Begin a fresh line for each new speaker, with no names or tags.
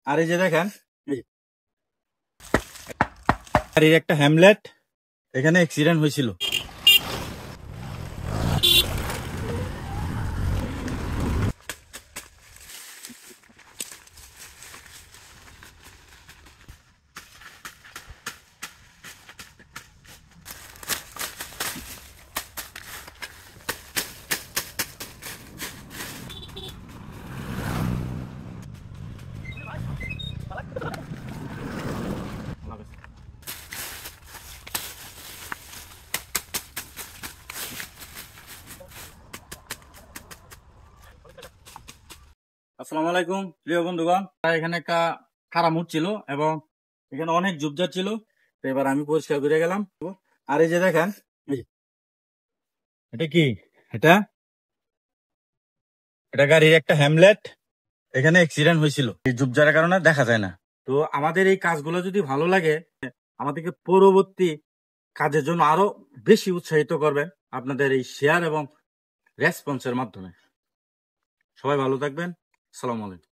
আর এই যে দেখেন গাড়ির একটা হ্যামলেট এখানে অ্যাক্সিডেন্ট হয়েছিল। আসসালামু আলাইকুম প্রিয় বন্ধুগণ, এখানে একটা খারাপ মুড ছিল এবং এখানে অনেক ঝুপঝাপ ছিল। তো এবার আমি পরিষ্কার করে গেলাম। আর এই যে দেখেন এটা কি, এটা এটা গাড়ির একটা হ্যামলেট এখানে অ্যাক্সিডেন্ট হয়েছিল। এই ঝুপঝাড়ের কারণে দেখা যায় না। তো আমাদের এই কাজগুলো যদি ভালো লাগে, আমাদেরকে পরবর্তী কাজের জন্য আরো বেশি উৎসাহিত করবেন আপনাদের এই শেয়ার এবং রেসপন্সের মাধ্যমে। সবাই ভালো থাকবেন। আসসালামু আলাইকুম।